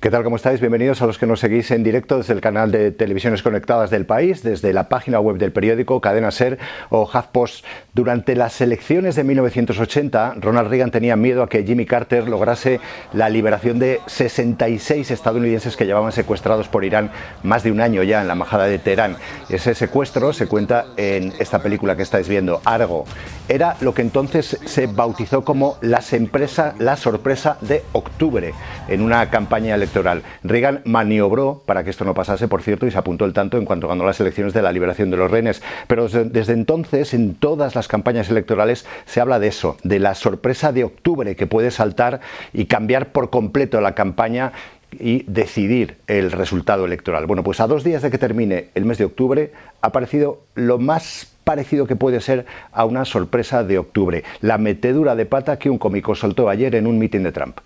¿Qué tal? ¿Cómo estáis? Bienvenidos a los que nos seguís en directo desde el canal de Televisiones Conectadas del País, desde la página web del periódico, Cadena Ser o HuffPost. Durante las elecciones de 1980, Ronald Reagan tenía miedo a que Jimmy Carter lograse la liberación de 66 estadounidenses que llevaban secuestrados por Irán más de un año ya en la embajada de Teherán. Ese secuestro se cuenta en esta película que estáis viendo, Argo. Era lo que entonces se bautizó como la sorpresa de octubre, en una campaña electoral. Reagan maniobró para que esto no pasase, por cierto, y se apuntó el tanto en cuanto ganó las elecciones de la liberación de los rehenes. Pero desde entonces, en todas las campañas electorales, se habla de eso, de la sorpresa de octubre que puede saltar y cambiar por completo la campaña y decidir el resultado electoral. Bueno, pues a 2 días de que termine el mes de octubre, ha aparecido lo más parecido que puede ser a una sorpresa de octubre, la metedura de pata que un cómico soltó ayer en un mitin de Trump.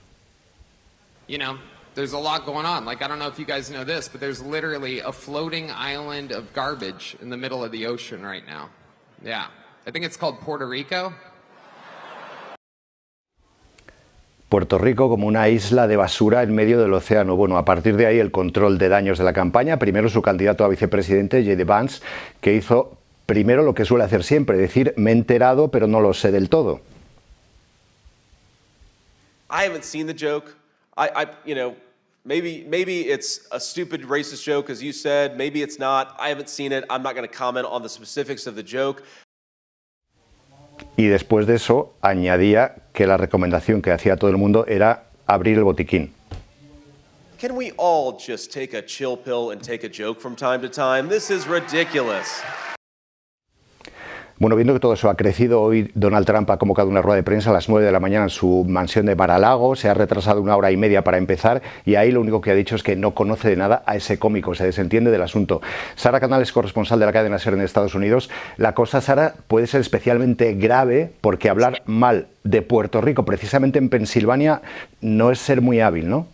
You know, there's a lot going on. Like, I don't know if you guys know this, but there's literally a floating island of garbage in the middle of the ocean right now. Yeah. I think it's called Puerto Rico. Puerto Rico como una isla de basura en medio del océano. Bueno, a partir de ahí el control de daños de la campaña. Primero su candidato a vicepresidente, J.D. Vance, que hizo primero lo que suele hacer siempre, decir, me he enterado pero no lo sé del todo. I haven't seen the joke. You know, maybe it's a stupid racist joke, as you said. Maybe it's not. I haven't seen it. I'm not going to comment on the specifics of the joke. Y después de eso añadía que la recomendación que hacía a todo el mundo era abrir el botiquín. Can we all just take a chill pill and take a joke from time to time? This is ridiculous. Bueno, viendo que todo eso ha crecido, hoy Donald Trump ha convocado una rueda de prensa a las 9 de la mañana en su mansión de Mar-a-Lago, se ha retrasado 1 hora y media para empezar y ahí lo único que ha dicho es que no conoce de nada a ese cómico, se desentiende del asunto. Sara Canales, corresponsal de la cadena SER en Estados Unidos. La cosa, Sara, puede ser especialmente grave porque hablar mal de Puerto Rico, precisamente en Pensilvania, no es ser muy hábil, ¿no?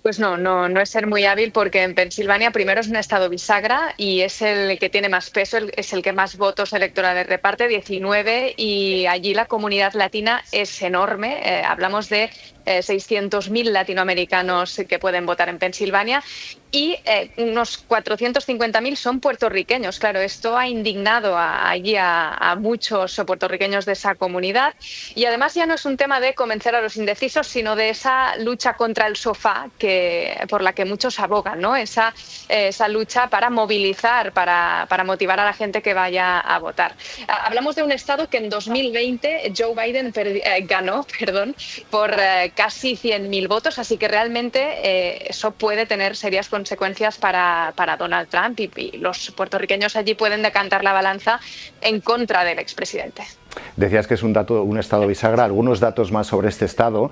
Pues no es ser muy hábil porque en Pensilvania primero es un estado bisagra y es el que tiene más peso, es el que más votos electorales reparte, 19, y allí la comunidad latina es enorme. Hablamos de 600.000 latinoamericanos que pueden votar en Pensilvania y unos 450.000 son puertorriqueños. Claro, esto ha indignado allí a muchos puertorriqueños de esa comunidad y además ya no es un tema de convencer a los indecisos, sino de esa lucha contra el sofá por la que muchos abogan, ¿no? Esa lucha para movilizar, para motivar a la gente que vaya a votar. Hablamos de un estado que en 2020 Joe Biden ganó por casi 100.000 votos, así que realmente eso puede tener serias consecuencias para Donald Trump y los puertorriqueños allí pueden decantar la balanza en contra del expresidente. Decías que es un estado bisagra. Algunos datos más sobre este estado.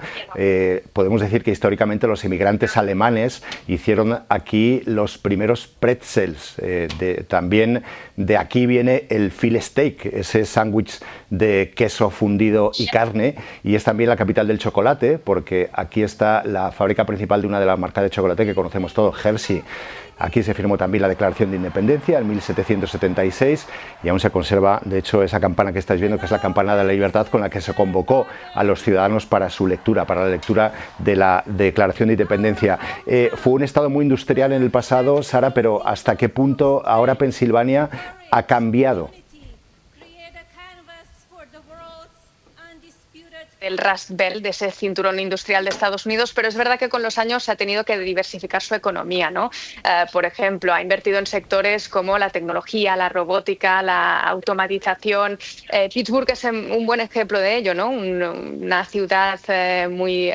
Podemos decir que históricamente los inmigrantes alemanes hicieron aquí los primeros pretzels. También de aquí viene el Philly steak, ese sándwich de queso fundido y carne, y es también la capital del chocolate, porque aquí está la fábrica principal de una de las marcas de chocolate que conocemos todos, Hershey. Aquí se firmó también la Declaración de Independencia en 1776 y aún se conserva, de hecho, esa campana que estáis viendo, que es la campana de la libertad con la que se convocó a los ciudadanos para su lectura, para la lectura de la Declaración de Independencia. Fue un estado muy industrial en el pasado, Sara, pero ¿hasta qué punto ahora Pensilvania ha cambiado? El Rust Belt, de ese cinturón industrial de Estados Unidos, pero es verdad que con los años ha tenido que diversificar su economía, ¿no? Por ejemplo, ha invertido en sectores como la tecnología, la robótica, la automatización. Pittsburgh es un buen ejemplo de ello, ¿no? Una ciudad muy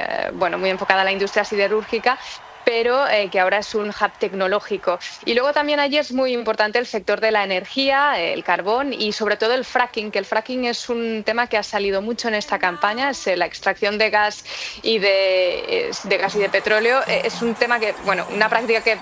enfocada a la industria siderúrgica, pero que ahora es un hub tecnológico. Y luego también allí es muy importante el sector de la energía, el carbón y sobre todo el fracking, que el fracking es un tema que ha salido mucho en esta campaña, es la extracción de gas y de petróleo. Es un tema que, una práctica que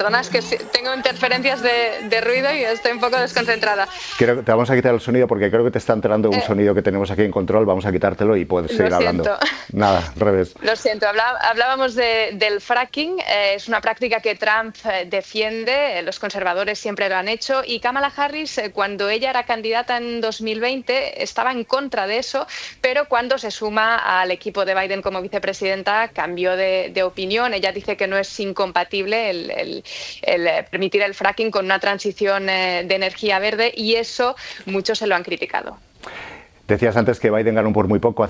Perdona, es que tengo interferencias de ruido y estoy un poco desconcentrada. Te vamos a quitar el sonido porque creo que te está entrando un sonido que tenemos aquí en control. Vamos a quitártelo y puedes seguir hablando. Nada, al revés. Lo siento, hablábamos del fracking. Es una práctica que Trump defiende, los conservadores siempre lo han hecho, y Kamala Harris, cuando ella era candidata en 2020, estaba en contra de eso, pero cuando se suma al equipo de Biden como vicepresidenta, cambió de opinión. Ella dice que no es incompatible el permitir el fracking con una transición de energía verde, y eso muchos se lo han criticado. Decías antes que Biden ganó por muy poco a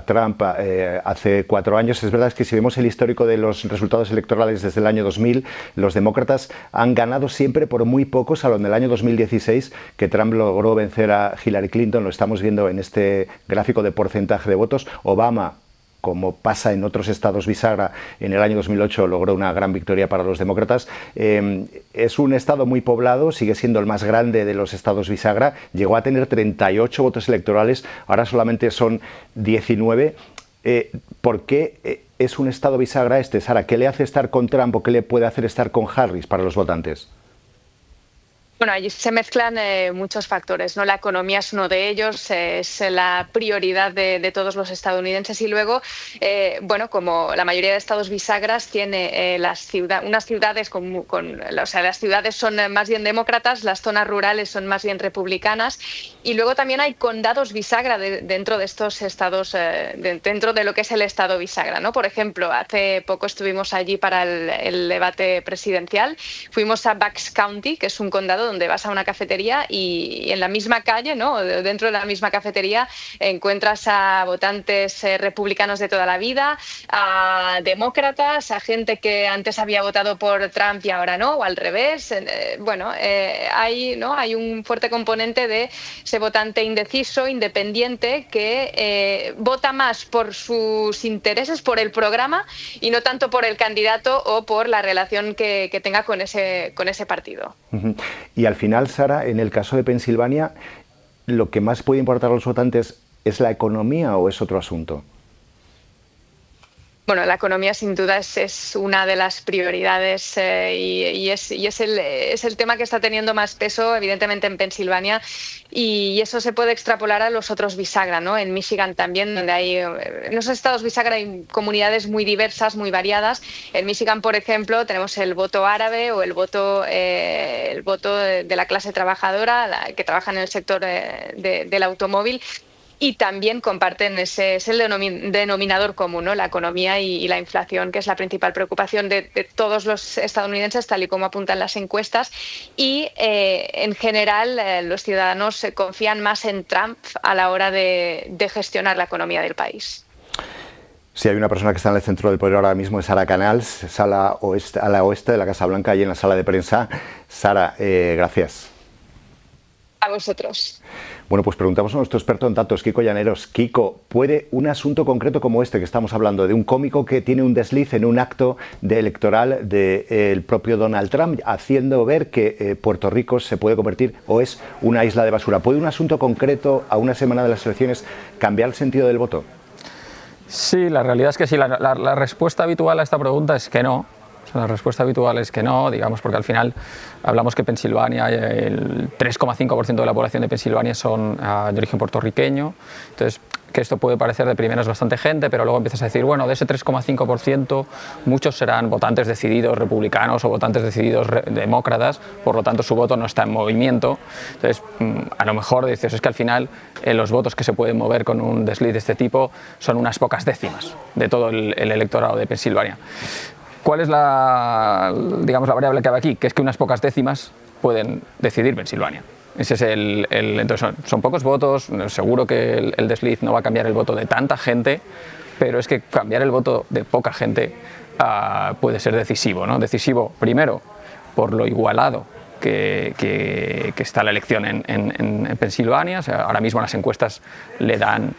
Trump hace 4 años. Es verdad que si vemos el histórico de los resultados electorales desde el año 2000, los demócratas han ganado siempre por muy poco, salvo en el año 2016, que Trump logró vencer a Hillary Clinton. Lo estamos viendo en este gráfico de porcentaje de votos. Obama, como pasa en otros estados bisagra, en el año 2008 logró una gran victoria para los demócratas. Es un estado muy poblado, sigue siendo el más grande de los estados bisagra, llegó a tener 38 votos electorales, ahora solamente son 19. ¿Por qué es un estado bisagra este, Sara? ¿Qué le hace estar con Trump o qué le puede hacer estar con Harris para los votantes? Bueno, allí se mezclan muchos factores, ¿no? La economía es uno de ellos, es la prioridad de todos los estadounidenses, y luego, bueno, como la mayoría de estados bisagras tiene unas ciudades las ciudades son más bien demócratas, las zonas rurales son más bien republicanas, y luego también hay condados bisagra dentro de estos estados, dentro de lo que es el estado bisagra, ¿no? Por ejemplo, hace poco estuvimos allí para el debate presidencial, fuimos a Bucks County, que es un condado donde vas a una cafetería y en la misma calle, ¿no?, dentro de la misma cafetería, encuentras a votantes republicanos de toda la vida, a demócratas, a gente que antes había votado por Trump y ahora no, o al revés. Hay un fuerte componente de ese votante indeciso, independiente, que vota más por sus intereses, por el programa, y no tanto por el candidato o por la relación que tenga con ese partido. Y al final, Sara, en el caso de Pensilvania, ¿lo que más puede importar a los votantes es la economía o es otro asunto? Bueno, la economía sin duda es una de las prioridades y es el tema que está teniendo más peso, evidentemente, en Pensilvania, y eso se puede extrapolar a los otros bisagra, ¿no? En Michigan también, donde en los estados bisagra hay comunidades muy diversas, muy variadas. En Michigan, por ejemplo, tenemos el voto árabe o el voto de la clase trabajadora, que trabaja en el sector del automóvil. Y también comparten es el denominador común, ¿no? La economía y la inflación, que es la principal preocupación de todos los estadounidenses, tal y como apuntan las encuestas. Y en general los ciudadanos confían más en Trump a la hora de gestionar la economía del país. Si hay una persona que está en el centro del poder ahora mismo es Sara Canals, a la oeste de la Casa Blanca, y en la sala de prensa. Sara, gracias. A vosotros. Bueno, pues preguntamos a nuestro experto en datos, Kiko Llaneros. Kiko, ¿puede un asunto concreto como este que estamos hablando, de un cómico que tiene un desliz en un acto electoral del propio Donald Trump, haciendo ver que Puerto Rico se puede convertir o es una isla de basura? ¿Puede un asunto concreto a una semana de las elecciones cambiar el sentido del voto? Sí, la realidad es que sí. La respuesta habitual a esta pregunta es que no. La respuesta habitual es que no, digamos, porque al final hablamos que Pensilvania, el 3,5% de la población de Pensilvania son de origen puertorriqueño. Entonces, que esto puede parecer de primeras bastante gente, pero luego empiezas a decir, bueno, de ese 3,5% muchos serán votantes decididos republicanos o votantes decididos demócratas, por lo tanto su voto no está en movimiento. Entonces, a lo mejor dices, es que al final los votos que se pueden mover con un desliz de este tipo son unas pocas décimas de todo el electorado de Pensilvania. ¿Cuál es la variable que hay aquí? Que es que unas pocas décimas pueden decidir Pensilvania. Ese es entonces son pocos votos, seguro que el desliz no va a cambiar el voto de tanta gente, pero es que cambiar el voto de poca gente puede ser decisivo, ¿no? Decisivo, primero, por lo igualado que está la elección en Pensilvania. O sea, ahora mismo las encuestas le dan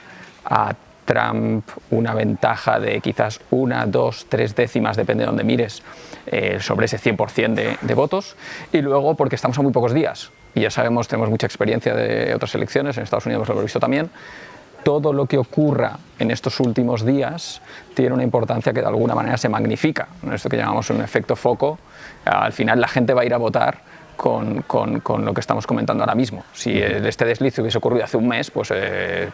a Trump una ventaja de quizás 1, 2, 3 décimas, depende de donde mires, sobre ese 100% de votos. Y luego porque estamos a muy pocos días, y ya sabemos, tenemos mucha experiencia de otras elecciones, en Estados Unidos lo hemos visto también, todo lo que ocurra en estos últimos días tiene una importancia que de alguna manera se magnifica. Esto que llamamos un efecto foco, al final la gente va a ir a votar con lo que estamos comentando ahora mismo. Si este desliz hubiese ocurrido hace un mes, pues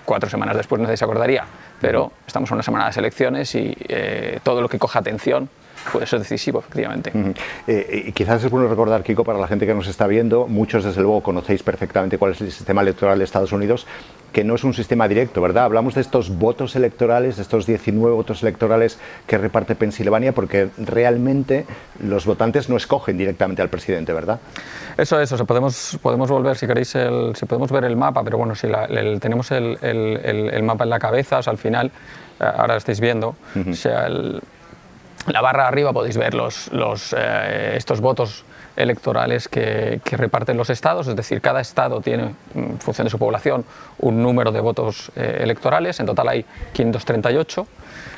4 semanas después nadie se acordaría, pero estamos en una semana de elecciones y todo lo que coja atención puede ser decisivo, efectivamente. Y quizás es bueno recordar, Kiko, para la gente que nos está viendo, muchos desde luego conocéis perfectamente cuál es el sistema electoral de Estados Unidos, que no es un sistema directo, ¿verdad? Hablamos de estos votos electorales, de estos 19 votos electorales que reparte Pensilvania, porque realmente los votantes no escogen directamente al presidente, ¿verdad? Eso, podemos volver, si queréis, si podemos ver el mapa, pero bueno, si tenemos el mapa en la cabeza, o sea, al final, ahora lo estáis viendo, o sea, la barra arriba podéis ver estos votos electorales que reparten los estados, es decir, cada estado tiene, en función de su población, un número de votos electorales, en total hay 538,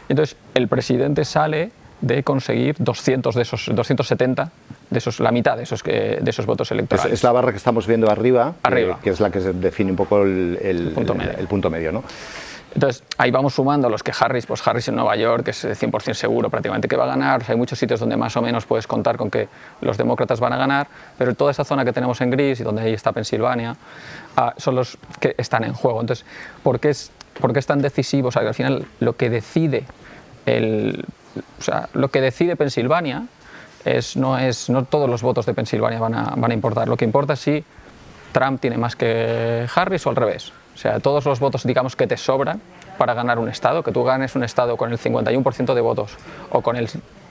y entonces el presidente sale de conseguir 270 la mitad de esos votos electorales. Es la barra que estamos viendo arriba. Que es la que define un poco el punto medio, ¿no? Entonces, ahí vamos sumando los que Harris en Nueva York es 100% seguro prácticamente que va a ganar. O sea, hay muchos sitios donde más o menos puedes contar con que los demócratas van a ganar, pero toda esa zona que tenemos en gris y donde ahí está Pensilvania, son los que están en juego. Entonces, ¿por qué es tan decisivo? O sea, que al final lo que decide Pensilvania no todos los votos de Pensilvania van a importar. Lo que importa es si Trump tiene más que Harris o al revés. O sea, todos los votos, digamos, que te sobran para ganar un estado, que tú ganes un estado con el 51% de votos o con el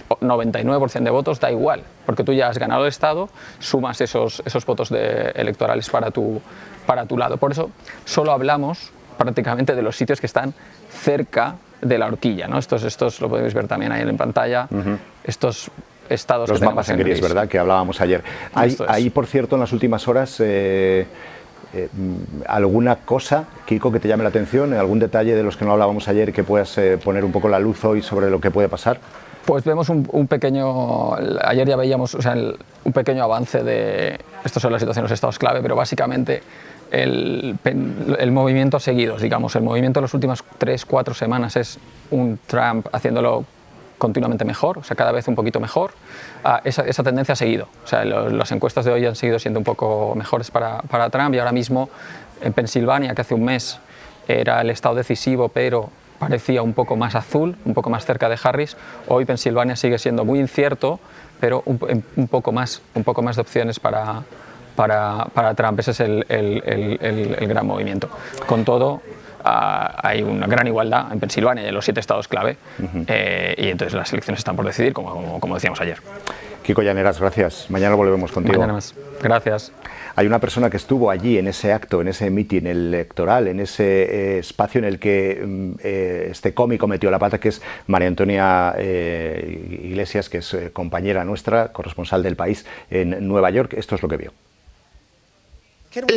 99% de votos, da igual, porque tú ya has ganado el estado, sumas esos votos electorales para tu lado. Por eso solo hablamos prácticamente de los sitios que están cerca de la horquilla, ¿no? Estos lo podéis ver también ahí en pantalla, estos estados los que mapas en gris, ¿verdad? Que hablábamos ayer. Hay, por cierto, en las últimas horas alguna cosa, Kiko, que te llame la atención, algún detalle de los que no hablábamos ayer que puedas poner un poco la luz hoy sobre lo que puede pasar. Pues vemos un pequeño, ayer ya veíamos, o sea, un pequeño avance de, esto son la situación de los estados clave, pero básicamente el movimiento seguido, digamos, el movimiento de las últimas 3-4 semanas es un Trump haciéndolo continuamente mejor, o sea, cada vez un poquito mejor. Esa tendencia ha seguido, o sea, las encuestas de hoy han seguido siendo un poco mejores para Trump, y ahora mismo en Pensilvania, que hace un mes era el estado decisivo, pero parecía un poco más azul, un poco más cerca de Harris, hoy Pensilvania sigue siendo muy incierto, pero un poco más de opciones para Trump. Ese es el gran movimiento. Con todo, hay una gran igualdad en Pensilvania y en los 7 estados clave, y entonces las elecciones están por decidir, como decíamos ayer. Kiko Llaneras, gracias. Mañana volvemos contigo. Mañana más. Gracias. Hay una persona que estuvo allí en ese acto, en ese mitin electoral, en ese espacio en el que este cómico metió la pata, que es María Antonia Iglesias, que es compañera nuestra, corresponsal del País en Nueva York. Esto es lo que vio.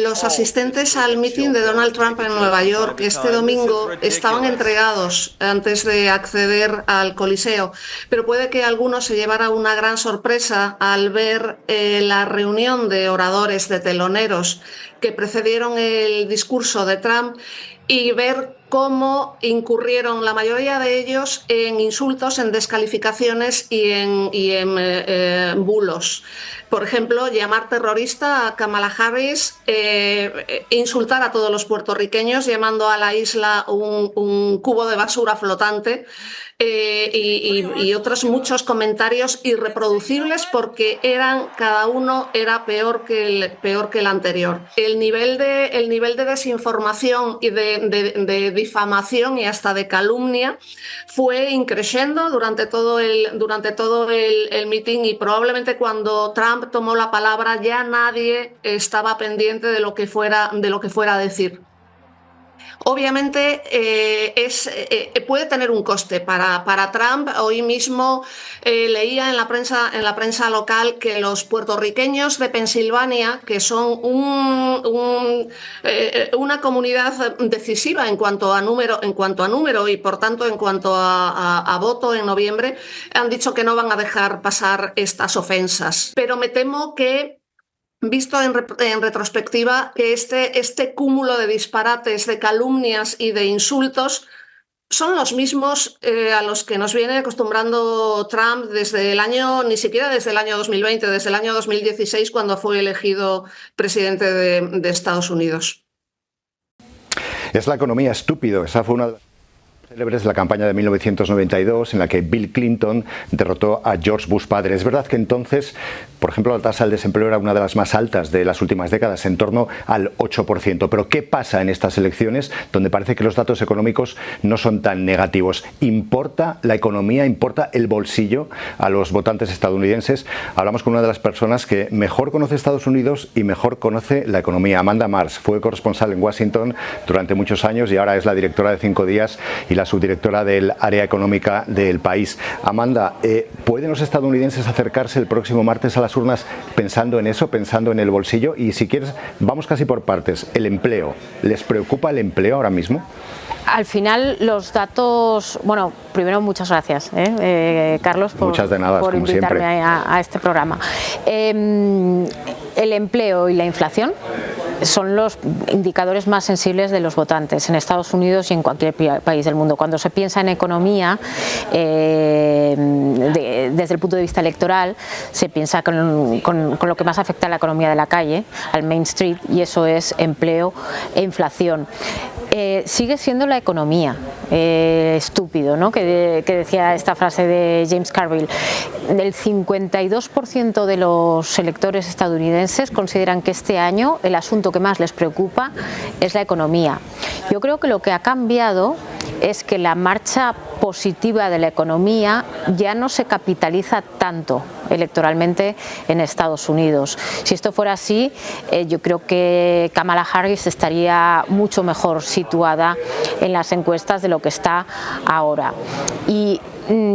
Los asistentes al mitin de Donald Trump en Nueva York este domingo estaban entregados antes de acceder al Coliseo, pero puede que algunos se llevaran una gran sorpresa al ver la reunión de oradores, de teloneros que precedieron el discurso de Trump, y ver cómo incurrieron la mayoría de ellos en insultos, en descalificaciones y en bulos. Por ejemplo, llamar terrorista a Kamala Harris, insultar a todos los puertorriqueños llamando a la isla un cubo de basura flotante, y otros muchos comentarios irreproducibles, porque cada uno era peor que el anterior. El nivel de desinformación y de difamación y hasta de calumnia fue increciendo durante todo el mitin, y probablemente cuando Trump tomó la palabra ya nadie estaba pendiente de lo que fuera a decir. Obviamente puede tener un coste para Trump. Hoy mismo leía en la prensa local que los puertorriqueños de Pensilvania, que son una comunidad decisiva en cuanto a número y por tanto en cuanto a voto en noviembre, han dicho que no van a dejar pasar estas ofensas. Pero me temo que visto en retrospectiva que este cúmulo de disparates, de calumnias y de insultos son los mismos a los que nos viene acostumbrando Trump desde el año, ni siquiera desde el año 2020, desde el año 2016, cuando fue elegido presidente de Estados Unidos. Es la economía estúpido. Esa fue una de las célebres de la campaña de 1992 en la que Bill Clinton derrotó a George Bush padre. Es verdad que entonces, por ejemplo, la tasa del desempleo era una de las más altas de las últimas décadas, en torno al 8%. Pero ¿qué pasa en estas elecciones donde parece que los datos económicos no son tan negativos? ¿Importa la economía, importa el bolsillo a los votantes estadounidenses? Hablamos con una de las personas que mejor conoce Estados Unidos y mejor conoce la economía. Amanda Mars fue corresponsal en Washington durante muchos años y ahora es la directora de 5 días y la subdirectora del área económica del país. Amanda, ¿pueden los estadounidenses acercarse el próximo martes a las urnas pensando en eso, pensando en el bolsillo? Y si quieres, vamos casi por partes. El empleo, ¿les preocupa el empleo ahora mismo? Al final los datos, bueno, primero muchas gracias, Carlos, por invitarme a este programa. El empleo y la inflación son los indicadores más sensibles de los votantes en Estados Unidos y en cualquier país del mundo. Cuando se piensa en economía, desde el punto de vista electoral, se piensa con lo que más afecta a la economía de la calle, al Main Street, y eso es empleo e inflación. Sigue siendo la economía estúpido, ¿no? que decía esta frase de James Carville. El 52% de los electores estadounidenses consideran que este año el asunto que más les preocupa es la economía. Yo creo que lo que ha cambiado es que la marcha positiva de la economía ya no se capitaliza tanto electoralmente en Estados Unidos. Si esto fuera así, yo creo que Kamala Harris estaría mucho mejor situada en las encuestas de lo que está ahora. Y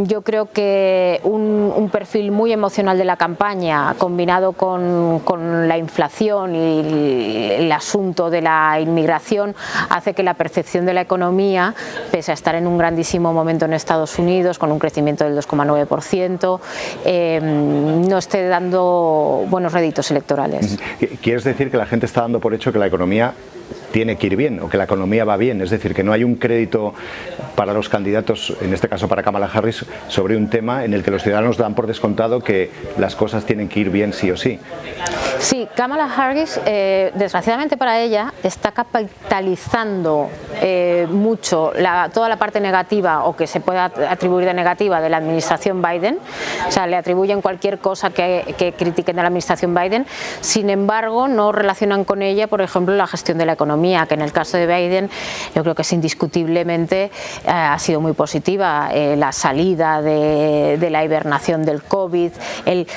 yo creo que un perfil muy emocional de la campaña, combinado con la inflación y el asunto de la inmigración, hace que la percepción de la economía, pese a estar en un grandísimo momento en Estados Unidos, con un crecimiento del 2,9%, no esté dando buenos réditos electorales. ¿Quieres decir que la gente está dando por hecho que la economía tiene que ir bien o que la economía va bien? Es decir, que no hay un crédito para los candidatos, en este caso para Kamala Harris, sobre un tema en el que los ciudadanos dan por descontado que las cosas tienen que ir bien sí o sí. Sí, Kamala Harris, desgraciadamente para ella, está capitalizando mucho toda la parte negativa o que se pueda atribuir de negativa de la administración Biden. O sea, le atribuyen cualquier cosa que critiquen de la administración Biden. Sin embargo, no relacionan con ella, por ejemplo, la gestión de la economía, que en el caso de Biden yo creo que es indiscutiblemente ha sido muy positiva. La salida de la hibernación del COVID, el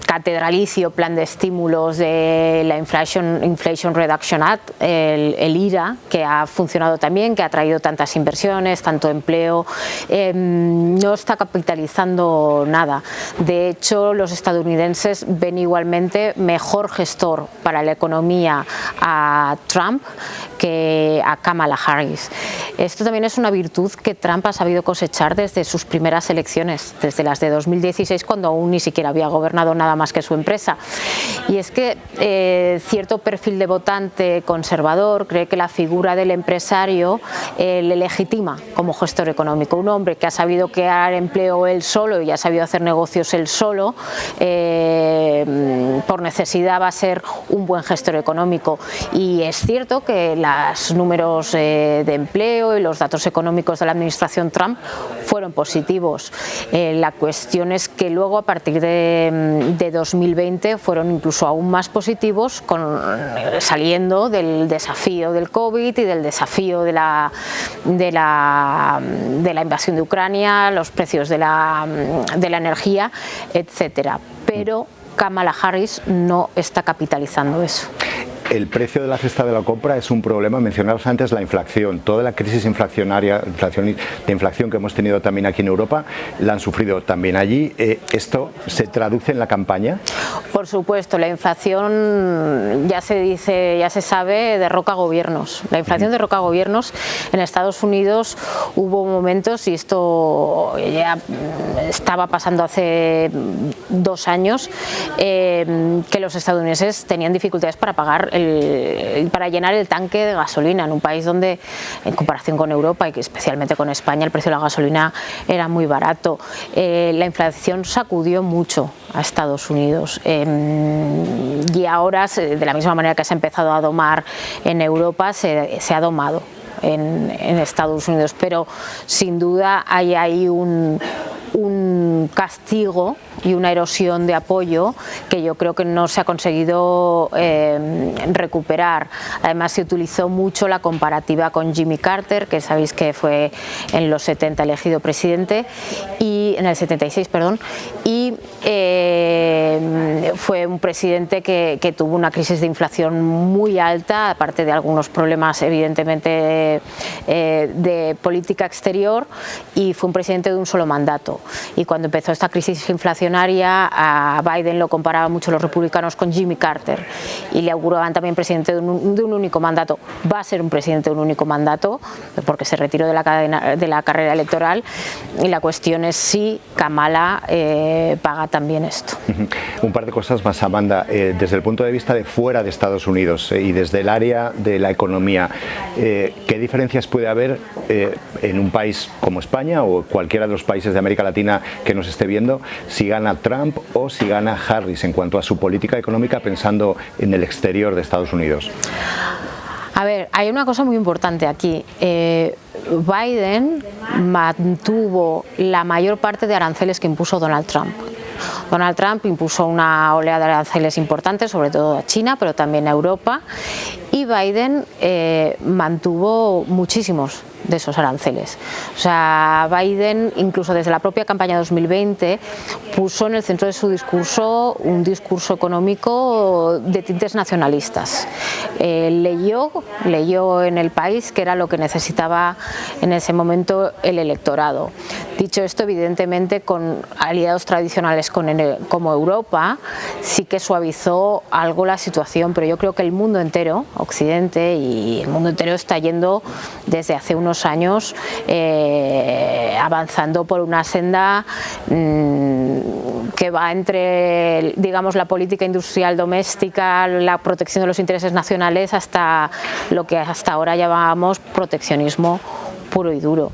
catedralicio plan de estímulos de la Inflation Reduction Act, el IRA, que ha funcionado también, que ha traído tantas inversiones, tanto empleo, no está capitalizando nada. De hecho, los estadounidenses ven igualmente mejor gestor para la economía a Trump que a Kamala Harris. Esto también es una virtud que Trump ha sabido cosechar desde sus primeras elecciones, desde las de 2016, cuando aún ni siquiera había gobernado nada más que su empresa. Y es que cierto perfil de votante conservador cree que la figura del empresario le legitima como gestor económico. Un hombre que ha sabido crear empleo él solo y ha sabido hacer negocios él solo, por necesidad va a ser un buen gestor económico. Y es cierto que los números de empleo y los datos económicos de la administración Trump fueron positivos. La cuestión es que luego, a partir de 2020, fueron incluso aún más positivos, saliendo del desafío del COVID y del desafío de la invasión de Ucrania, los precios de la energía, etcétera. Pero Kamala Harris no está capitalizando eso. el precio de la cesta de la compra es un problema. Mencionabas antes la inflación, toda la crisis de inflación que hemos tenido también aquí en Europa, la han sufrido también allí. ¿Esto se traduce en la campaña? Por supuesto, la inflación ya se dice, ya se sabe, derroca gobiernos. La inflación derroca gobiernos. En Estados Unidos hubo momentos, y esto ya estaba pasando hace 2 años, que los estadounidenses tenían dificultades para para llenar el tanque de gasolina en un país donde, en comparación con Europa y especialmente con España, el precio de la gasolina era muy barato. La inflación sacudió mucho a Estados Unidos y ahora, de la misma manera que se ha empezado a domar en Europa, se ha domado en Estados Unidos, pero sin duda hay ahí un castigo y una erosión de apoyo que yo creo que no se ha conseguido recuperar. Además, se utilizó mucho la comparativa con Jimmy Carter, que sabéis que fue en los 70 elegido presidente, y en el 76, perdón, y fue un presidente que tuvo una crisis de inflación muy alta, aparte de algunos problemas evidentemente de política exterior, y fue un presidente de un solo mandato. Y cuando empezó esta crisis inflacionaria, a Biden lo comparaban mucho los republicanos con Jimmy Carter y le auguraban también presidente de un único mandato. Va a ser un presidente de un único mandato porque se retiró de la carrera electoral, y la cuestión es si Kamala paga también esto. Un par de cosas más, Amanda. Desde el punto de vista de fuera de Estados Unidos y desde el área de la economía, ¿qué diferencias puede haber en un país como España o cualquiera de los países de América Latina que nos esté viendo, si gana Trump o si gana Harris en cuanto a su política económica, pensando en el exterior de Estados Unidos? A ver, hay una cosa muy importante aquí. Biden mantuvo la mayor parte de aranceles que impuso Donald Trump. Donald Trump impuso una oleada de aranceles importantes, sobre todo a China, pero también a Europa, y Biden mantuvo muchísimos de esos aranceles. O sea, Biden, incluso desde la propia campaña 2020, puso en el centro de su discurso un discurso económico de tintes nacionalistas. Leyó en el país que era lo que necesitaba en ese momento el electorado. Dicho esto, evidentemente, con aliados tradicionales como Europa, sí que suavizó algo la situación, pero yo creo que el mundo entero, Occidente y el mundo entero, está yendo desde hace unos años avanzando por una senda que va entre, digamos, la política industrial doméstica, la protección de los intereses nacionales, hasta lo que hasta ahora llamábamos proteccionismo puro y duro.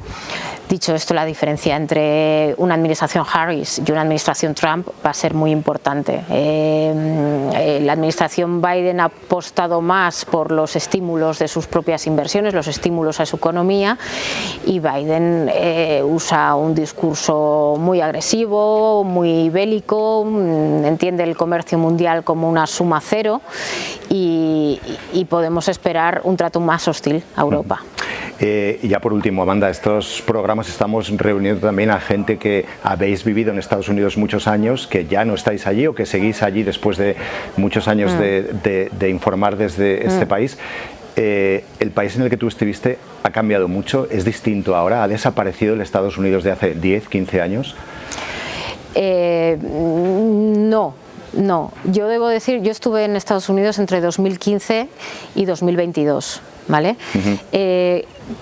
Dicho esto, la diferencia entre una administración Harris y una administración Trump va a ser muy importante. La administración Biden ha apostado más por los estímulos de sus propias inversiones, los estímulos a su economía, y Biden usa un discurso muy agresivo, muy bélico, entiende el comercio mundial como una suma cero, y podemos esperar un trato más hostil a Europa. Y ya por último, Amanda, estos programas estamos reuniendo también a gente que habéis vivido en Estados Unidos muchos años, que ya no estáis allí o que seguís allí después de muchos años de informar desde este país. ¿El país en el que tú estuviste ha cambiado mucho? ¿Es distinto ahora? ¿Ha desaparecido el Estados Unidos de hace 10, 15 años? No, yo debo decir, yo estuve en Estados Unidos entre 2015 y 2022, ¿vale?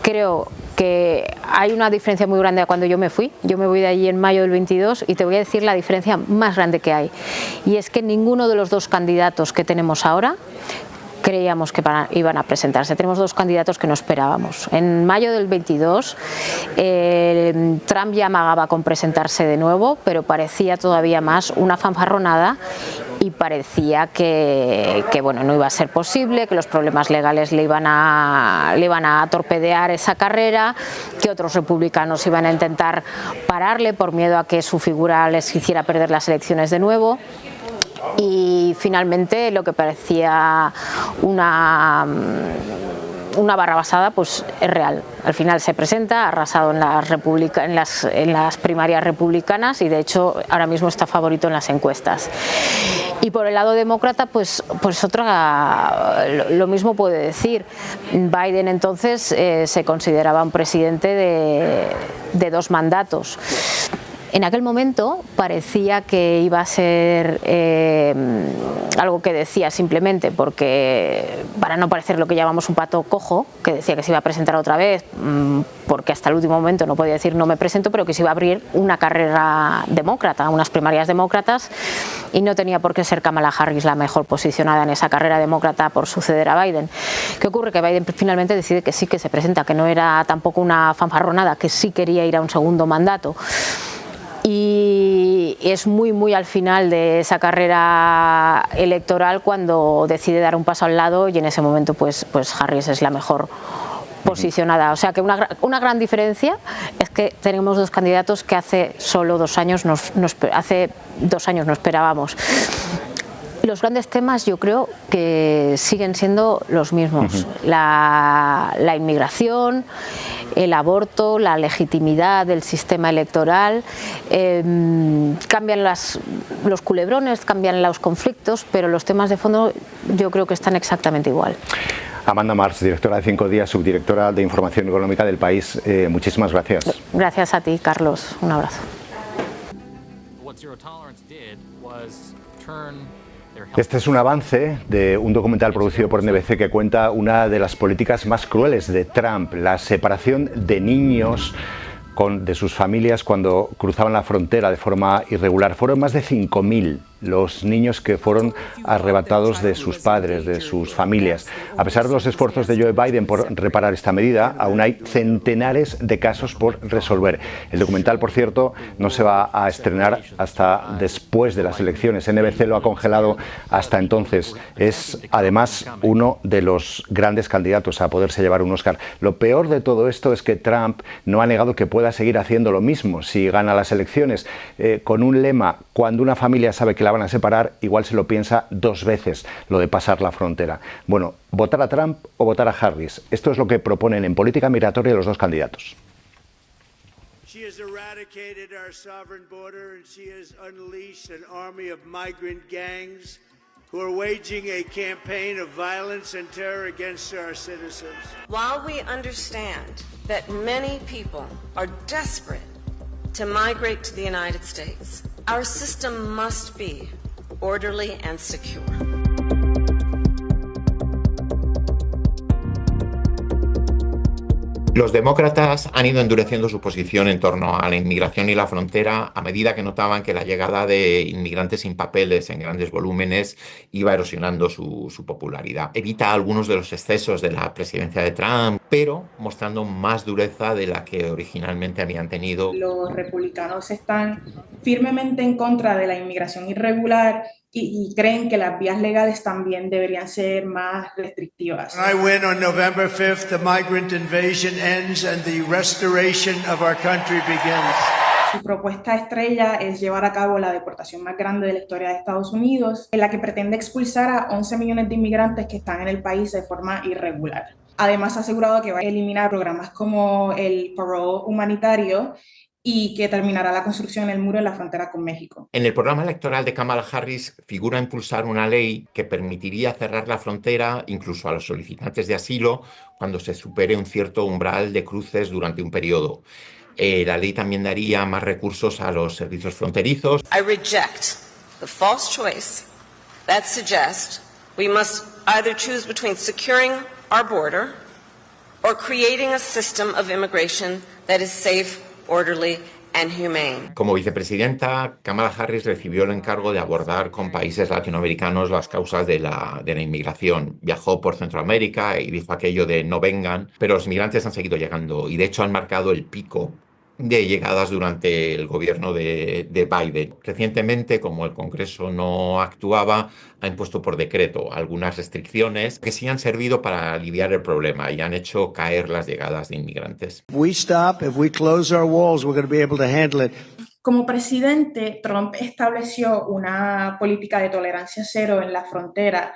Creo que hay una diferencia muy grande a cuando yo me fui. Yo me voy de allí en mayo del 22 y te voy a decir la diferencia más grande que hay. Y es que ninguno de los dos candidatos que tenemos ahora creíamos que iban a presentarse. Tenemos dos candidatos que no esperábamos. En mayo del 22, Trump ya amagaba con presentarse de nuevo, pero parecía todavía más una fanfarronada y parecía que bueno, no iba a ser posible, que los problemas legales le iban a torpedear esa carrera, que otros republicanos iban a intentar pararle por miedo a que su figura les hiciera perder las elecciones de nuevo. Y finalmente lo que parecía una una barra basada pues es real. Al final se presenta, ha arrasado en las primarias republicanas y de hecho ahora mismo está favorito en las encuestas. Y por el lado demócrata pues lo mismo puede decir. Biden entonces se consideraba un presidente de 2 mandatos. En aquel momento parecía que iba a ser algo que decía simplemente porque, para no parecer lo que llamamos un pato cojo, que decía que se iba a presentar otra vez, porque hasta el último momento no podía decir no me presento, pero que se iba a abrir una carrera demócrata, unas primarias demócratas, y no tenía por qué ser Kamala Harris la mejor posicionada en esa carrera demócrata por suceder a Biden. ¿Qué ocurre? Que Biden finalmente decide que sí, que se presenta, que no era tampoco una fanfarronada, que sí quería ir a un segundo mandato. Y es muy al final de esa carrera electoral cuando decide dar un paso al lado, y en ese momento pues Harris es la mejor posicionada. O sea que una gran diferencia es que tenemos 2 candidatos que hace solo 2 años no esperábamos. Los grandes temas yo creo que siguen siendo los mismos. La inmigración, el aborto, la legitimidad del sistema electoral, cambian los culebrones, cambian los conflictos, pero los temas de fondo yo creo que están exactamente igual. Amanda Marx, directora de 5 días, subdirectora de Información Económica del País, muchísimas gracias. Gracias a ti, Carlos. Un abrazo. Este es un avance de un documental producido por NBC que cuenta una de las políticas más crueles de Trump, la separación de niños de sus familias cuando cruzaban la frontera de forma irregular. Fueron más de 5.000 los niños que fueron arrebatados de sus padres, de sus familias. A pesar de los esfuerzos de Joe Biden por reparar esta medida, aún hay centenares de casos por resolver. El documental, por cierto, no se va a estrenar hasta después de las elecciones. NBC lo ha congelado hasta entonces. Es, además, uno de los grandes candidatos a poderse llevar un Oscar. Lo peor de todo esto es que Trump no ha negado que pueda seguir haciendo lo mismo si gana las elecciones, con un lema: cuando una familia sabe que la van a separar, igual se lo piensa 2 veces, lo de pasar la frontera. Bueno, ¿votar a Trump o votar a Harris? Esto es lo que proponen en política migratoria los 2 candidatos. She has eradicated our sovereign border and she has unleashed an army of migrant gangs who are waging a campaign of violence and terror against our citizens. While we understand that many people are desperate to migrate to the United States, our system must be orderly and secure. Los demócratas han ido endureciendo su posición en torno a la inmigración y la frontera a medida que notaban que la llegada de inmigrantes sin papeles en grandes volúmenes iba erosionando su popularidad. Evita algunos de los excesos de la presidencia de Trump, pero mostrando más dureza de la que originalmente habían tenido. Los republicanos están firmemente en contra de la inmigración irregular y creen que las vías legales también deberían ser más restrictivas. When I win on November 5th, the migrant invasion ends and the restoration of our country begins. Su propuesta estrella es llevar a cabo la deportación más grande de la historia de Estados Unidos, en la que pretende expulsar a 11 millones de inmigrantes que están en el país de forma irregular. Además, ha asegurado que va a eliminar programas como el parole humanitario y que terminará la construcción del muro en la frontera con México. En el programa electoral de Kamala Harris figura impulsar una ley que permitiría cerrar la frontera incluso a los solicitantes de asilo cuando se supere un cierto umbral de cruces durante un periodo. La ley también daría más recursos a los servicios fronterizos. I reject the false choice that suggests we must either choose between securing our border or creating a system of immigration that is safe, orderly and humane. Como vicepresidenta, Kamala Harris recibió el encargo de abordar con países latinoamericanos las causas de la inmigración. Viajó por Centroamérica y dijo aquello de no vengan, pero los migrantes han seguido llegando y de hecho han marcado el pico de llegadas durante el gobierno de Biden. Recientemente, como el Congreso no actuaba, ha impuesto por decreto algunas restricciones que sí han servido para aliviar el problema y han hecho caer las llegadas de inmigrantes. Como presidente, Trump estableció una política de tolerancia cero en la frontera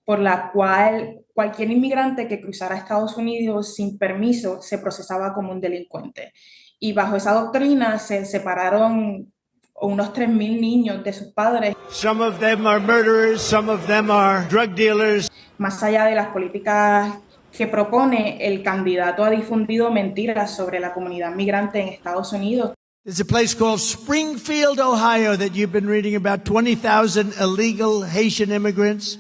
por la cual cualquier inmigrante que cruzara a Estados Unidos sin permiso se procesaba como un delincuente. Y bajo esa doctrina se separaron unos 3,000 niños de sus padres. Some of them are murderers, some of them are drug dealers. Más allá de las políticas que propone, el candidato ha difundido mentiras sobre la comunidad migrante en Estados Unidos. There's a place called Springfield, Ohio, that you've been reading about. 20,000 illegal Haitian immigrants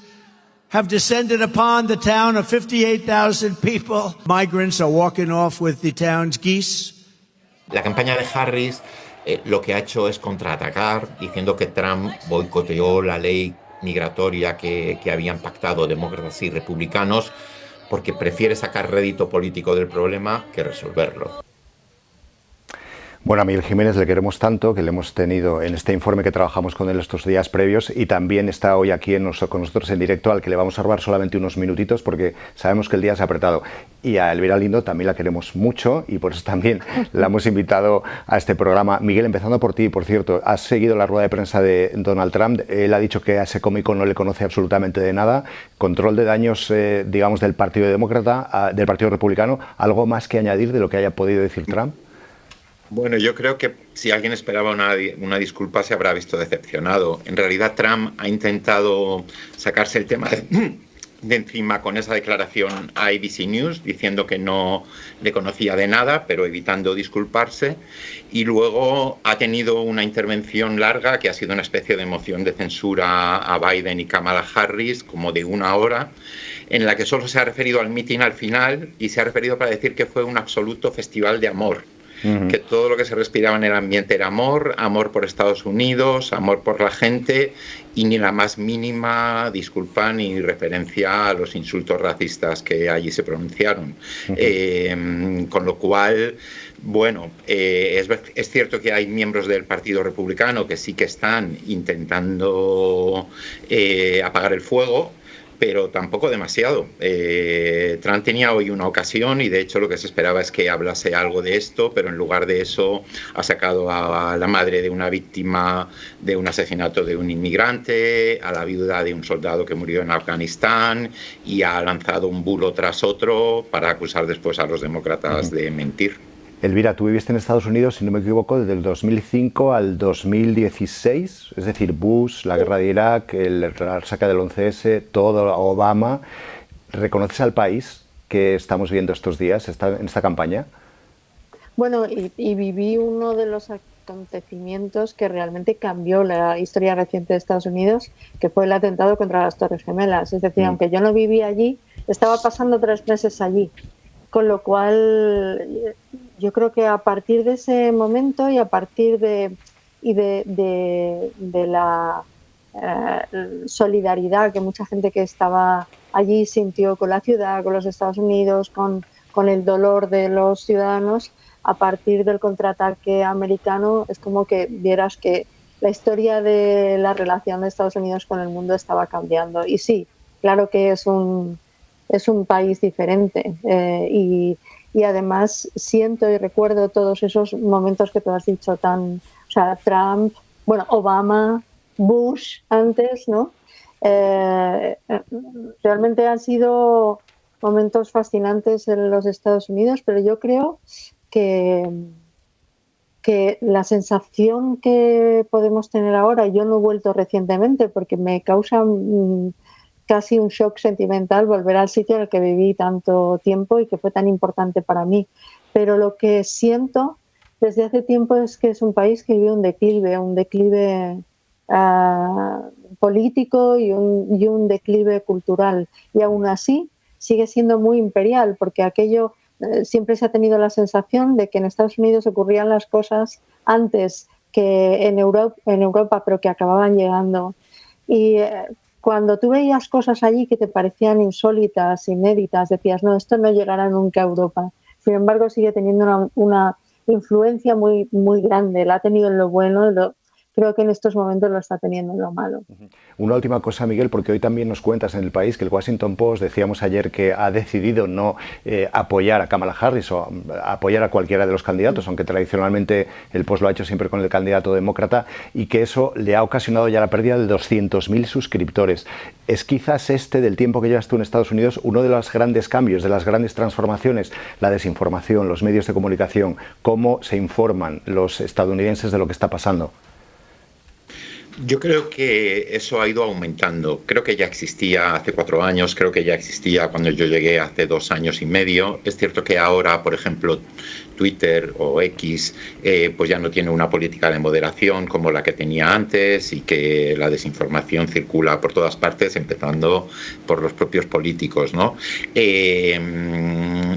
have descended upon the town of 58,000 people. Migrants are walking off with the town's geese. La campaña de Harris lo que ha hecho es contraatacar, diciendo que Trump boicoteó la ley migratoria que habían pactado demócratas y republicanos porque prefiere sacar rédito político del problema que resolverlo. Bueno, a Miguel Jiménez le queremos tanto que le hemos tenido en este informe que trabajamos con él estos días previos y también está hoy aquí con nosotros en directo, al que le vamos a robar solamente unos minutitos porque sabemos que el día se ha apretado. Y a Elvira Lindo también la queremos mucho y por eso también la hemos invitado a este programa. Miguel, empezando por ti, por cierto, has seguido la rueda de prensa de Donald Trump. Él ha dicho que a ese cómico no le conoce absolutamente de nada. Control de daños, digamos, del Partido Demócrata, del Partido Republicano. ¿Algo más que añadir de lo que haya podido decir Trump? Bueno, yo creo que si alguien esperaba una disculpa se habrá visto decepcionado. En realidad Trump ha intentado sacarse el tema de encima con esa declaración a ABC News, diciendo que no le conocía de nada, pero evitando disculparse. Y luego ha tenido una intervención larga que ha sido una especie de moción de censura a Biden y Kamala Harris, como de 1 hora, en la que solo se ha referido al mitin al final y se ha referido para decir que fue un absoluto festival de amor. Que todo lo que se respiraba en el ambiente era amor, amor por Estados Unidos, amor por la gente y ni la más mínima disculpa ni referencia a los insultos racistas que allí se pronunciaron. Con lo cual, bueno, es cierto que hay miembros del Partido Republicano que sí que están intentando apagar el fuego, pero tampoco demasiado. Trump tenía hoy una ocasión y de hecho lo que se esperaba es que hablase algo de esto, pero en lugar de eso ha sacado a la madre de una víctima de un asesinato de un inmigrante, a la viuda de un soldado que murió en Afganistán y ha lanzado un bulo tras otro para acusar después a los demócratas de mentir. Elvira, tú viviste en Estados Unidos, si no me equivoco, desde el 2005 al 2016, es decir, Bush, la guerra de Irak, la resaca del 11S, todo Obama. ¿Reconoces al país que estamos viendo estos días, en esta campaña? Bueno, y viví uno de los acontecimientos que realmente cambió la historia reciente de Estados Unidos, que fue el atentado contra las Torres Gemelas. Es decir, aunque yo no vivía allí, estaba pasando 3 meses allí. Con lo cual, yo creo que a partir de ese momento y a partir de la solidaridad que mucha gente que estaba allí sintió con la ciudad, con los Estados Unidos, con el dolor de los ciudadanos, a partir del contraataque americano, es como que vieras que la historia de la relación de Estados Unidos con el mundo estaba cambiando. Y sí, claro que es un país diferente y además siento y recuerdo todos esos momentos que tú has dicho, Trump, bueno, Obama, Bush antes, ¿no? Realmente han sido momentos fascinantes en los Estados Unidos, pero yo creo que la sensación que podemos tener ahora, yo no he vuelto recientemente porque me causa casi un shock sentimental volver al sitio en el que viví tanto tiempo y que fue tan importante para mí. Pero lo que siento desde hace tiempo es que es un país que vive un declive político y un declive cultural. Y aún así sigue siendo muy imperial, porque aquello siempre se ha tenido la sensación de que en Estados Unidos ocurrían las cosas antes que en Europa, pero que acababan llegando. Y cuando tú veías cosas allí que te parecían insólitas, inéditas, decías, no, esto no llegará nunca a Europa. Sin embargo, sigue teniendo una influencia muy, muy grande. La ha tenido en lo bueno, creo que en estos momentos lo está teniendo en lo malo. Una última cosa, Miguel, porque hoy también nos cuentas en El País que el Washington Post, decíamos ayer, que ha decidido no apoyar a Kamala Harris o apoyar a cualquiera de los candidatos, aunque tradicionalmente el Post lo ha hecho siempre con el candidato demócrata, y que eso le ha ocasionado ya la pérdida de 200.000 suscriptores. ¿Es quizás del tiempo que llevas tú en Estados Unidos, uno de los grandes cambios, de las grandes transformaciones, la desinformación, los medios de comunicación, cómo se informan los estadounidenses de lo que está pasando? Yo creo que eso ha ido aumentando. Creo que ya existía hace 4 años, creo que ya existía cuando yo llegué hace 2 años y medio. Es cierto que ahora, por ejemplo, Twitter o X, pues ya no tiene una política de moderación como la que tenía antes y que la desinformación circula por todas partes, empezando por los propios políticos, ¿no?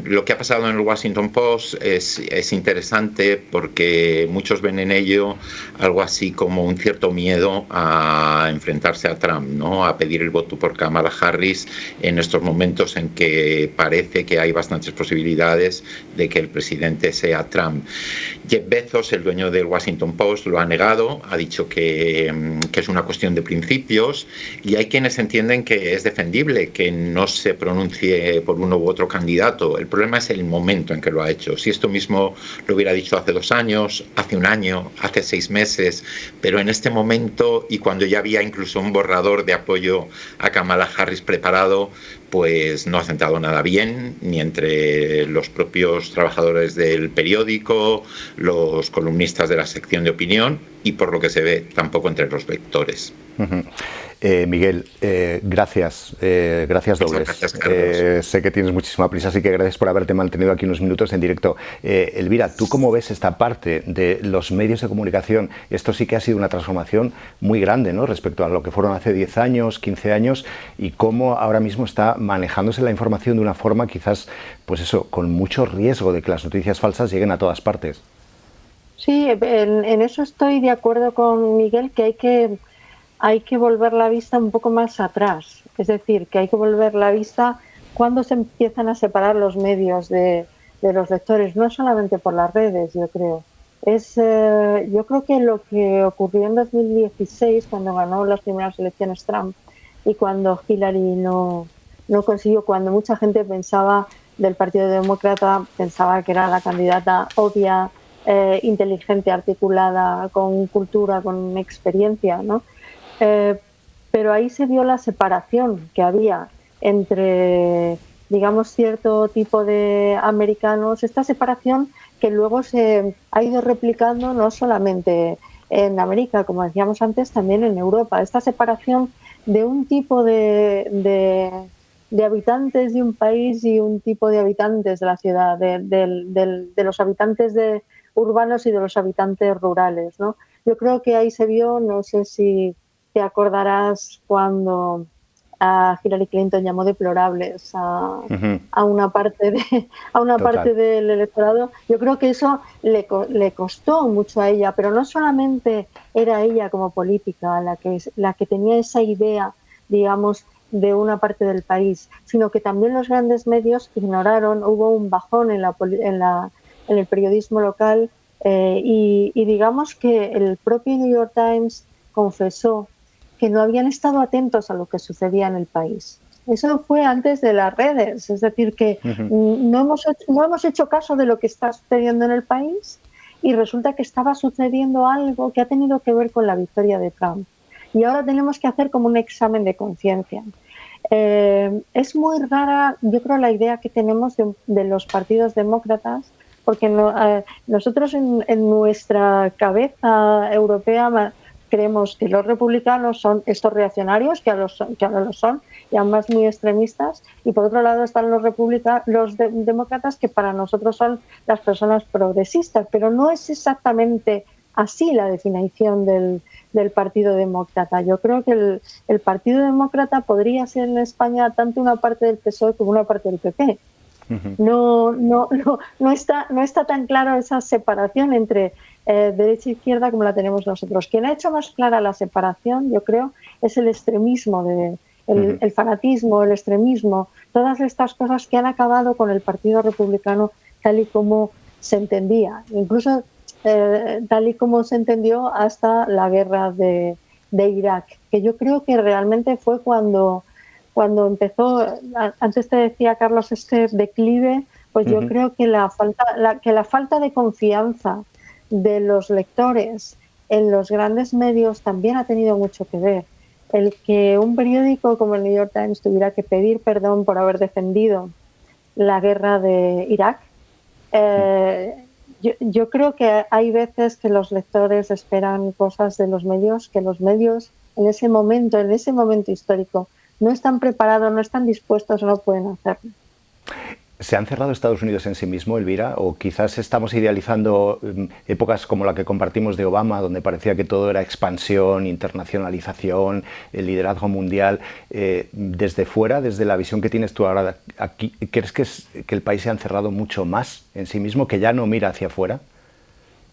Lo que ha pasado en el Washington Post es interesante porque muchos ven en ello algo así como un cierto miedo a enfrentarse a Trump, ¿no? A pedir el voto por Kamala Harris en estos momentos en que parece que hay bastantes posibilidades de que el presidente sea Trump. Jeff Bezos, el dueño del Washington Post, lo ha negado, ha dicho que es una cuestión de principios, y hay quienes entienden que es defendible que no se pronuncie por uno u otro candidato. El problema es el momento en que lo ha hecho. Si esto mismo lo hubiera dicho hace 2 años, hace 1 año, hace 6 meses, pero en este momento, y cuando ya había incluso un borrador de apoyo a Kamala Harris preparado, pues no ha sentado nada bien, ni entre los propios trabajadores del periódico, los columnistas de la sección de opinión, y por lo que se ve, tampoco entre los lectores. Miguel, gracias dobles. Gracias, sé que tienes muchísima prisa, así que gracias por haberte mantenido aquí unos minutos en directo. Elvira, ¿tú cómo ves esta parte de los medios de comunicación? Esto sí que ha sido una transformación muy grande, ¿no?, respecto a lo que fueron hace 10 años, 15 años, y cómo ahora mismo está manejándose la información de una forma quizás, pues eso, con mucho riesgo de que las noticias falsas lleguen a todas partes. Sí, en eso estoy de acuerdo con Miguel, que hay que volver la vista un poco más atrás. Es decir, que hay que volver la vista cuando se empiezan a separar los medios de los lectores, no solamente por las redes, yo creo. Yo creo que lo que ocurrió en 2016, cuando ganó las primeras elecciones Trump, y cuando Hillary no consiguió, cuando mucha gente pensaba del Partido Demócrata, pensaba que era la candidata obvia, inteligente, articulada, con cultura, con experiencia, ¿no? Pero ahí se vio la separación que había entre, digamos, cierto tipo de americanos, esta separación que luego se ha ido replicando no solamente en América, como decíamos antes, también en Europa, esta separación de un tipo de habitantes de un país y un tipo de habitantes de la ciudad, de los habitantes urbanos y de los habitantes rurales, ¿no? Yo creo que ahí se vio, no sé si te acordarás cuando a Hillary Clinton llamó deplorables a una parte del electorado. Yo creo que eso le costó mucho a ella, pero no solamente era ella como política la que tenía esa idea, digamos, de una parte del país, sino que también los grandes medios ignoraron, hubo un bajón en el periodismo local, y digamos que el propio New York Times confesó que no habían estado atentos a lo que sucedía en el país. Eso fue antes de las redes, es decir, que no hemos hecho caso de lo que está sucediendo en el país, y resulta que estaba sucediendo algo que ha tenido que ver con la victoria de Trump. Y ahora tenemos que hacer como un examen de conciencia. Es muy rara, yo creo, la idea que tenemos de los partidos demócratas, porque nosotros en nuestra cabeza europea creemos que los republicanos son estos reaccionarios, que ahora lo son, y además muy extremistas, y por otro lado están los demócratas, que para nosotros son las personas progresistas, pero no es exactamente así la definición del Partido Demócrata. Yo creo que el Partido Demócrata podría ser en España tanto una parte del PSOE como una parte del PP. No está tan claro esa separación entre derecha e izquierda como la tenemos nosotros. Quien ha hecho más clara la separación, yo creo, es el extremismo, el fanatismo, el extremismo, todas estas cosas que han acabado con el Partido Republicano tal y como se entendía. Incluso tal y como se entendió hasta la guerra de Irak, que yo creo que realmente fue cuando empezó, antes te decía Carlos, este declive, pues yo creo que la falta de confianza de los lectores en los grandes medios también ha tenido mucho que ver. El que un periódico como el New York Times tuviera que pedir perdón por haber defendido la guerra de Irak, yo creo que hay veces que los lectores esperan cosas de los medios que los medios en ese momento histórico no están preparados, no están dispuestos o no pueden hacerlo. ¿Se han cerrado Estados Unidos en sí mismo, Elvira? ¿O quizás estamos idealizando épocas como la que compartimos de Obama, donde parecía que todo era expansión, internacionalización, el liderazgo mundial? Desde fuera, desde la visión que tienes tú ahora aquí, ¿crees que el país se ha encerrado mucho más en sí mismo, que ya no mira hacia afuera?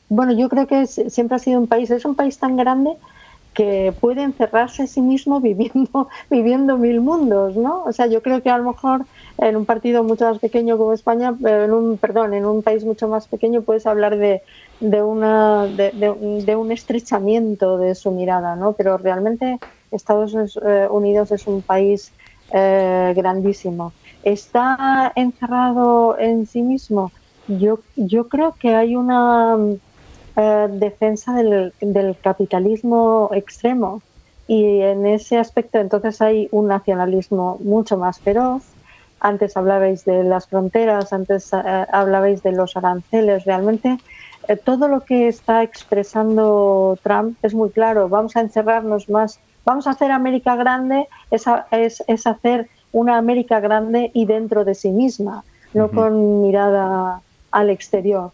Bueno, yo creo que siempre ha sido es un país tan grande que puede encerrarse a sí mismo viviendo mil mundos, ¿no? O sea, yo creo que a lo mejor en un partido mucho más pequeño como España, en un país mucho más pequeño puedes hablar de un estrechamiento de su mirada, ¿no? Pero realmente Estados Unidos es un país grandísimo. ¿Está encerrado en sí mismo? Yo creo que hay una defensa del capitalismo extremo, y en ese aspecto entonces hay un nacionalismo mucho más feroz. Antes hablabais de las fronteras, antes hablabais de los aranceles. Realmente todo lo que está expresando Trump es muy claro. Vamos a encerrarnos más, vamos a hacer América grande, es hacer una América grande y dentro de sí misma, no con mirada al exterior.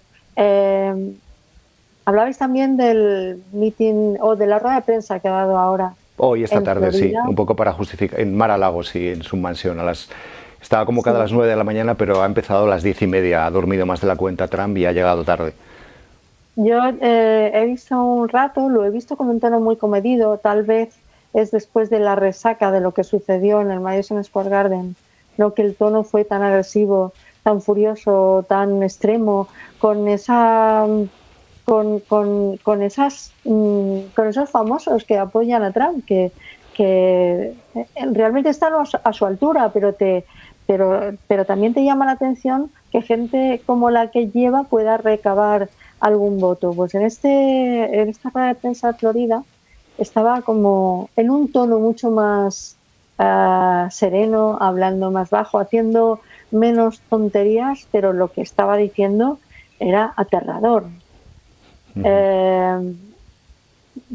Hablabais también del meeting o de la rueda de prensa que ha dado ahora. Hoy, esta tarde, Florida. Sí, un poco para justificar. En Mar-a-Lago, sí, en su mansión. Estaba convocada a las 9 de la mañana, pero ha empezado a las 10:30. Ha dormido más de la cuenta Trump y ha llegado tarde. Yo he visto un rato, lo he visto con un tono muy comedido. Tal vez es después de la resaca de lo que sucedió en el Madison Square Garden, no que el tono fue tan agresivo, tan furioso, tan extremo, con esos famosos que apoyan a Trump, que realmente están a su altura, pero también te llama la atención que gente como la que lleva pueda recabar algún voto. Pues en esta rueda de prensa de Florida estaba como en un tono mucho más sereno, hablando más bajo, haciendo menos tonterías, pero lo que estaba diciendo era aterrador.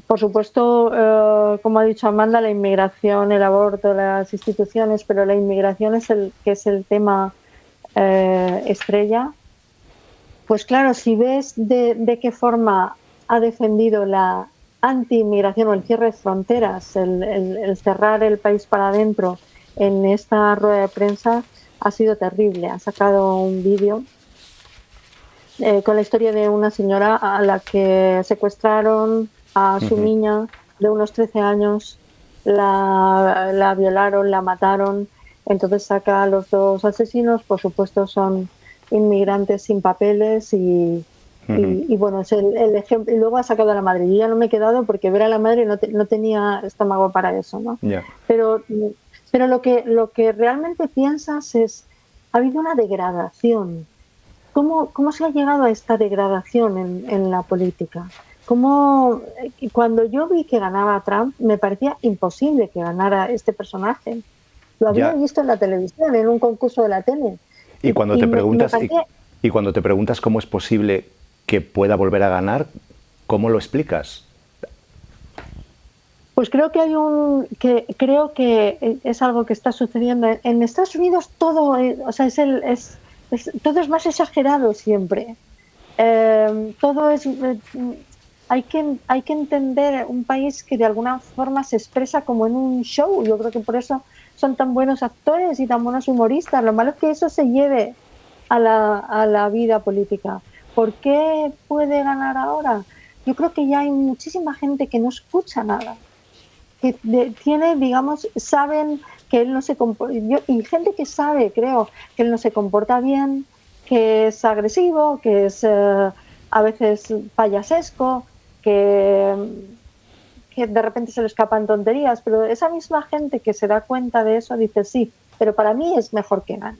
Por supuesto, como ha dicho Amanda, la inmigración, el aborto, las instituciones, pero la inmigración es el tema estrella. Pues claro, si ves de qué forma ha defendido la anti-inmigración o el cierre de fronteras, el cerrar el país para adentro en esta rueda de prensa, ha sido terrible. Ha sacado un vídeo con la historia de una señora a la que secuestraron a su niña de unos 13 años, la violaron, la mataron. Entonces saca a los dos asesinos, por supuesto son inmigrantes sin papeles y bueno, es el ejemplo. Y luego ha sacado a la madre. Yo ya no me he quedado porque ver a la madre no tenía estómago para eso, ¿no? Yeah. Pero lo que realmente piensas es, ha habido una degradación. ¿Cómo se ha llegado a esta degradación en la política? Cuando yo vi que ganaba Trump, me parecía imposible que ganara este personaje. Lo había visto en la televisión, en un concurso de la tele. Y cuando te preguntas cómo es posible que pueda volver a ganar, ¿cómo lo explicas? Pues creo que es algo que está sucediendo en Estados Unidos. Todo, todo es más exagerado siempre. Todo es hay que entender un país que de alguna forma se expresa como en un show. Yo creo que por eso son tan buenos actores y tan buenos humoristas. Lo malo es que eso se lleve a la vida política. ¿Por qué puede ganar ahora? Yo creo que ya hay muchísima gente que no escucha nada, que tiene, digamos, saben que él no se comporta, y gente que sabe, creo, que él no se comporta bien, que es agresivo, que es a veces payasesco, que de repente se le escapan tonterías, pero esa misma gente que se da cuenta de eso dice sí, pero para mí es mejor que gane.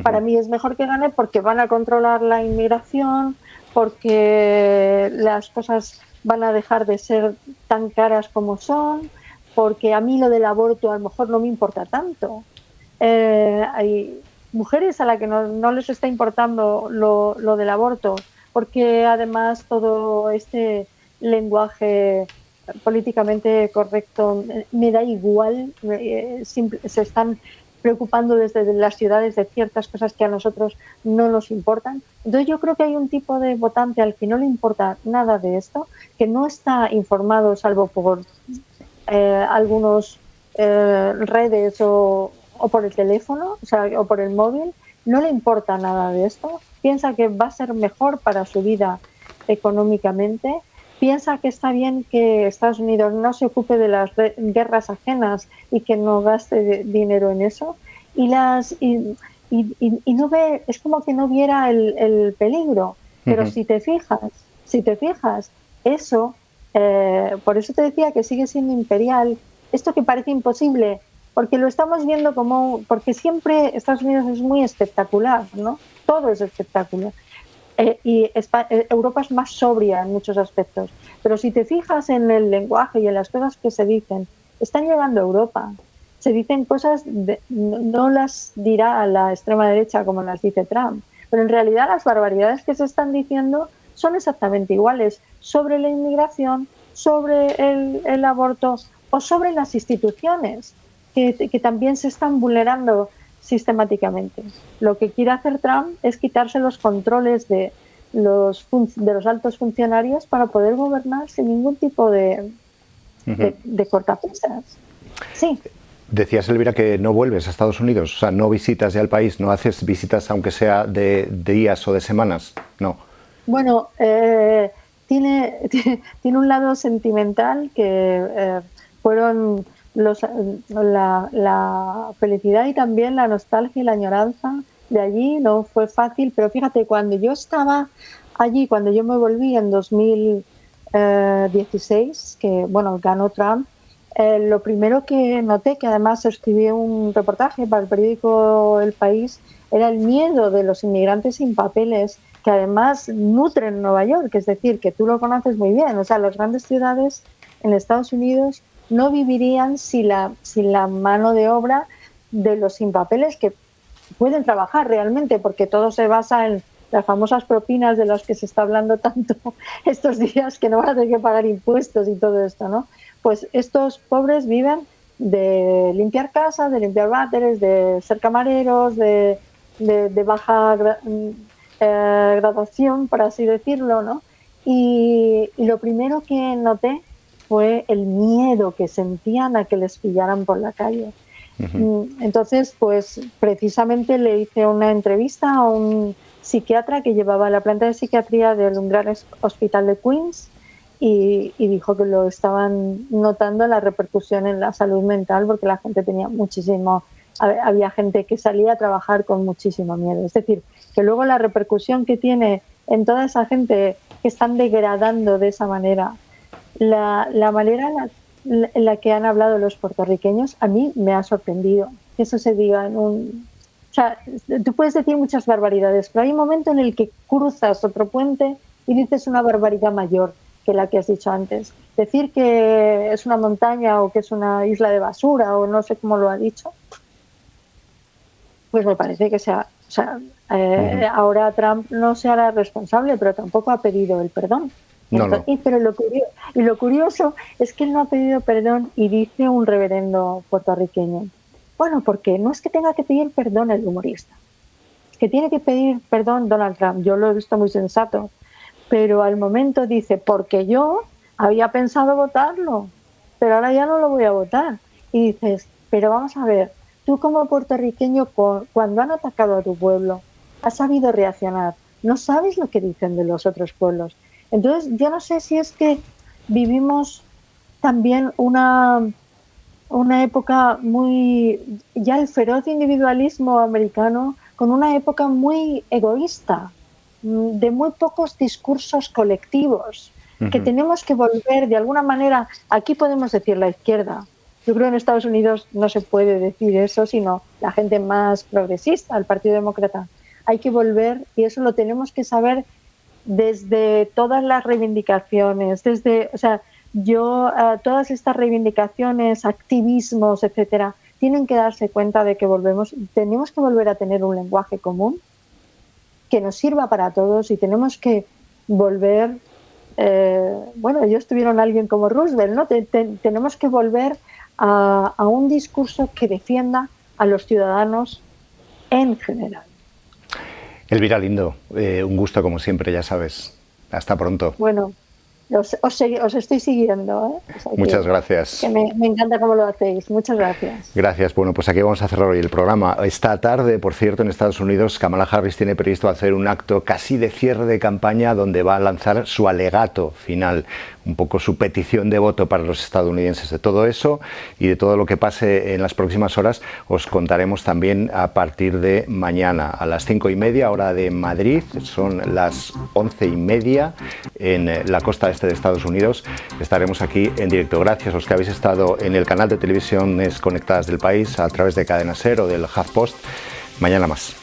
Para mí es mejor que gane porque van a controlar la inmigración, porque las cosas van a dejar de ser tan caras como son, porque a mí lo del aborto a lo mejor no me importa tanto. Hay mujeres a las que no les está importando lo del aborto, porque además todo este lenguaje políticamente correcto me da igual, se están preocupando desde las ciudades de ciertas cosas que a nosotros no nos importan. Entonces yo creo que hay un tipo de votante al que no le importa nada de esto, que no está informado salvo por algunos redes o por el teléfono, o por el móvil, no le importa nada de esto, piensa que va a ser mejor para su vida económicamente, piensa que está bien que Estados Unidos no se ocupe de las guerras ajenas y que no gaste dinero en eso, y no ve, es como que no viera el peligro. Pero si te fijas, eso, por eso te decía que sigue siendo imperial, esto que parece imposible, porque lo estamos viendo porque siempre Estados Unidos es muy espectacular, ¿no? Todo es espectacular. Y Europa es más sobria en muchos aspectos. Pero si te fijas en el lenguaje y en las cosas que se dicen, están llegando a Europa. Se dicen cosas, no las dirá la extrema derecha como las dice Trump, pero en realidad las barbaridades que se están diciendo son exactamente iguales sobre la inmigración, sobre el aborto o sobre las instituciones que también se están vulnerando sistemáticamente. Lo que quiere hacer Trump es quitarse los controles de los altos funcionarios para poder gobernar sin ningún tipo de cortapisas. Sí. Decías, Elvira, que no vuelves a Estados Unidos, o sea, no visitas ya el país, no haces visitas aunque sea de días o de semanas, no. Bueno, tiene un lado sentimental que fueron la felicidad y también la nostalgia y la añoranza de allí. No fue fácil, pero fíjate, cuando yo estaba allí, cuando yo me volví en 2016, que bueno, ganó Trump, lo primero que noté, que además escribí un reportaje para el periódico El País, era el miedo de los inmigrantes sin papeles, que además nutren Nueva York, es decir, que tú lo conoces muy bien, o sea, las grandes ciudades en Estados Unidos no vivirían sin la mano de obra de los sin papeles que pueden trabajar realmente, porque todo se basa en las famosas propinas de las que se está hablando tanto estos días, que no van a tener que pagar impuestos y todo esto, ¿no? Pues estos pobres viven de limpiar casas, de limpiar váteres, de ser camareros, de baja graduación, por así decirlo, ¿no? Y lo primero que noté fue el miedo que sentían a que les pillaran por la calle. Entonces, pues precisamente le hice una entrevista a un psiquiatra que llevaba la planta de psiquiatría del gran hospital de Queens y dijo que lo estaban notando la repercusión en la salud mental, porque la gente tenía había gente que salía a trabajar con muchísimo miedo. Es decir, que luego la repercusión que tiene en toda esa gente que están degradando de esa manera, la manera en la que han hablado los puertorriqueños, a mí me ha sorprendido que eso se diga o sea, tú puedes decir muchas barbaridades, pero hay un momento en el que cruzas otro puente y dices una barbaridad mayor que la que has dicho antes. Decir que es una montaña o que es una isla de basura o no sé cómo lo ha dicho, pues me parece que ahora Trump no se hará responsable, pero tampoco ha pedido el perdón. Pero lo curioso es que él no ha pedido perdón y dice un reverendo puertorriqueño. Bueno, porque no es que tenga que pedir perdón el humorista, es que tiene que pedir perdón Donald Trump. Yo lo he visto muy sensato, pero al momento dice, porque yo había pensado votarlo, pero ahora ya no lo voy a votar. Y dices, pero vamos a ver, tú como puertorriqueño, cuando han atacado a tu pueblo, has sabido reaccionar, no sabes lo que dicen de los otros pueblos. Entonces, yo no sé si es que vivimos también una época ya el feroz individualismo americano, con una época muy egoísta, de muy pocos discursos colectivos, que tenemos que volver de alguna manera. Aquí podemos decir la izquierda. Yo creo que en Estados Unidos no se puede decir eso, sino la gente más progresista, el Partido Demócrata. Hay que volver, y eso lo tenemos que saber desde todas las reivindicaciones, todas estas reivindicaciones, activismos, etcétera, tienen que darse cuenta de que tenemos que volver a tener un lenguaje común que nos sirva para todos, y tenemos que volver, ellos tuvieron a alguien como Roosevelt, ¿no? Tenemos que volver a un discurso que defienda a los ciudadanos en general. Elvira Lindo, un gusto como siempre, ya sabes. Hasta pronto. Bueno, os estoy siguiendo. Muchas gracias. Que me encanta cómo lo hacéis. Muchas gracias. Gracias. Bueno, pues aquí vamos a cerrar hoy el programa. Esta tarde, por cierto, en Estados Unidos, Kamala Harris tiene previsto hacer un acto casi de cierre de campaña donde va a lanzar su alegato final, un poco su petición de voto para los estadounidenses. De todo eso y de todo lo que pase en las próximas horas os contaremos también a partir de mañana a las 5:30 hora de Madrid, son las 11:30 en la costa este de Estados Unidos. Estaremos aquí en directo. Gracias a los que habéis estado en el canal de Televisiones Conectadas del País a través de Cadena SER o del HuffPost. Mañana más.